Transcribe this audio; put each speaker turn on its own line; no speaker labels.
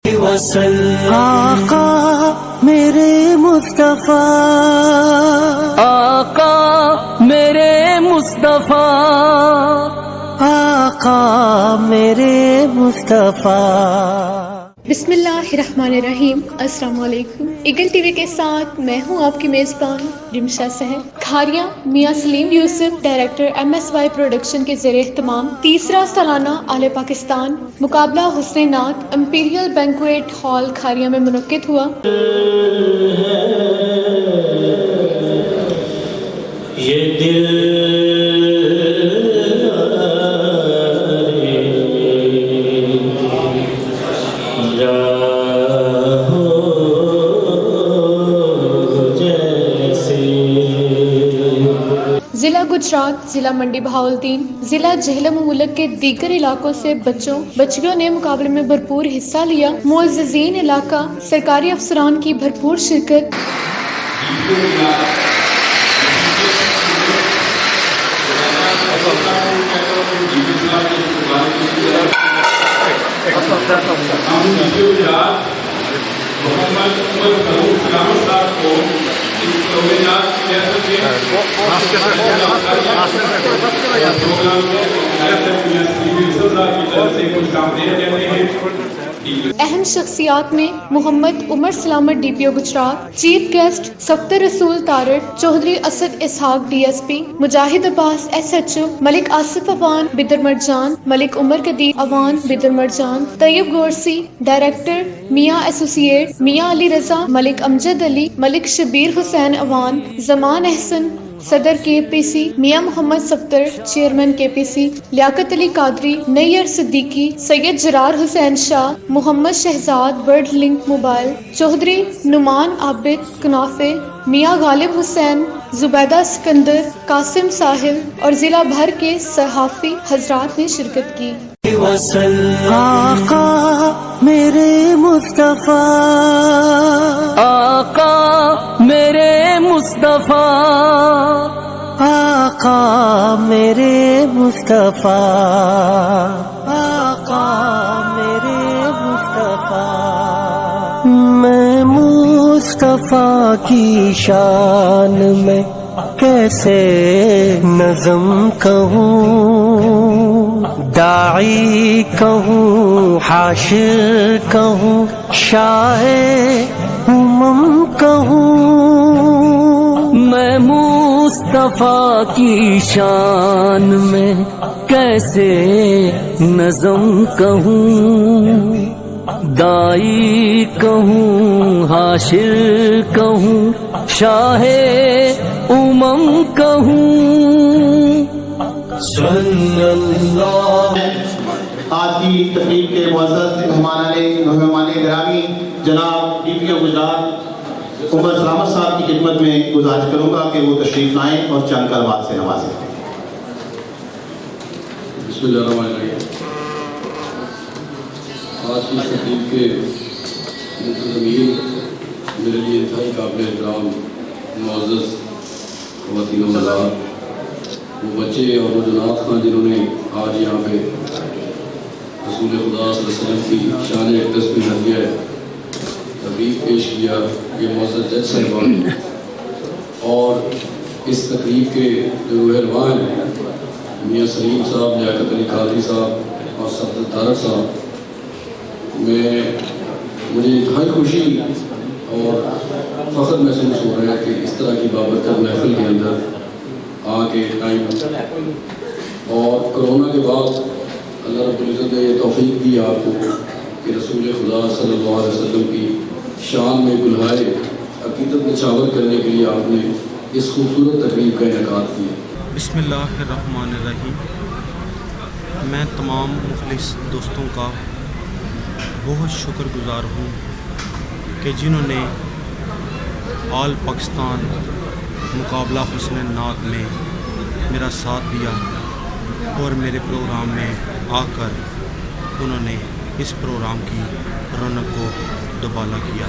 آقا میرے مصطفیٰ،
آقا میرے مصطفیٰ،
آقا میرے مصطفیٰ۔
بسم اللہ الرحمن الرحیم۔ السلام علیکم۔ ایگل ٹی وی کے ساتھ میں ہوں آپ کی میزبان رمشا سہل۔ کھاریاں میاں سلیم یوسف ڈائریکٹر MSY پروڈکشن کے زیر اہتمام تیسرا سالانہ آل پاکستان مقابلہ حسن نعت امپیریل بینکویٹ ہال کھاریاں میں منعقد ہوا۔
یہ دل
ضلع گجرات، ضلع منڈی بہاولدین، ضلع جہلم و ملک کے دیگر علاقوں سے بچوں بچیوں نے مقابلے میں بھرپور حصہ لیا۔ معززین علاقہ، سرکاری افسران کی بھرپور شرکت۔ اہم شخصیات میں محمد عمر سلامت DPO Gujarat, chief guest Safdar رسول تارڑ، چودھری اسد اسحاق DSP، مجاہد عباس SHO، ملک آصف اوان بدر مرجان، ملک عمر قدیر اوان بدر مرجان، طیب گورسی ڈائریکٹر میاں ایسوسییٹ، میاں علی رضا، ملک امجد علی، ملک شبیر حسین اوان، زمان احسن صدر KPC، Mian Muhammad Safdar chairman KPC، Liaquat Ali Qadri, Nayyar Siddiqui, Syed Jarrar Hussain Shah, Muhammad Shahzad Bird Link mobile, Chaudhry Nauman Abid کنافے، میاں غالب حسین، زبیدہ سکندر، قاسم ساحل اور ضلع بھر کے صحافی حضرات نے شرکت کی۔
آقا میرے مصطفیٰ،
آقا میرے مصطفیٰ،
آقا میرے مصطفیٰ، آقا میرے مصطفیٰ۔ میں مصطفیٰ کی شان میں کیسے نظم کہوں، داعی کہوں، حاشر کہوں، شاہ امم کہوں۔
میں مصطفیٰ کی شان میں کیسے نظم کہوں، دائی کہوں، حاشر کہوں، شاہ امم کہوں۔
صلی اللہ۔
آج کی تقریب کے معزز مہمان گرامی جناب DPO گجرات عمر سلامت صاحب کی خدمت میں گزارش کروں گا کہ وہ تشریف لائیں اور چند کلمات سے نوازیں۔
بسم اللہ الرحمن الرحیم۔ آج کی تقریب کے منتظمین میرے لیے انتہائی قابل احترام معزز خواتین و حضرات، وہ بچے اور وہ جناب خان جنہوں نے آج یہاں پہ رسول خدا صلی اللہ علیہ وسلم کی شان اقدس میں ہدیہ تقریب پیش کیا، یہ معزز جج صاحبان اور اس تقریب کے جو روحان میاں سلیم صاحب، لیاقت علی قادری صاحب اور صفدر تارڑ صاحب، مجھے انتہائی خوشی اور فخر محسوس ہو رہا ہے کہ اس طرح کی بابرکت محفل کے اندر آ کے ٹائم اور کرونا کے بعد اللہ رب العزت نے یہ توفیق دی آپ کو کہ رسول خدا صلی اللہ علیہ وسلم کی شان میں گلہائے عقیدت نچھاور کرنے کے لیے آپ نے اس خوبصورت تقریب کا انعقاد کیا۔
بسم اللہ الرحمن الرحیم۔ میں تمام مخلص دوستوں کا بہت شکر گزار ہوں کہ جنہوں نے آل پاکستان مقابلہ حسن نعت میں میرا ساتھ دیا اور میرے پروگرام میں آ کر انہوں نے اس پروگرام کی رونق کو دوبالا کیا۔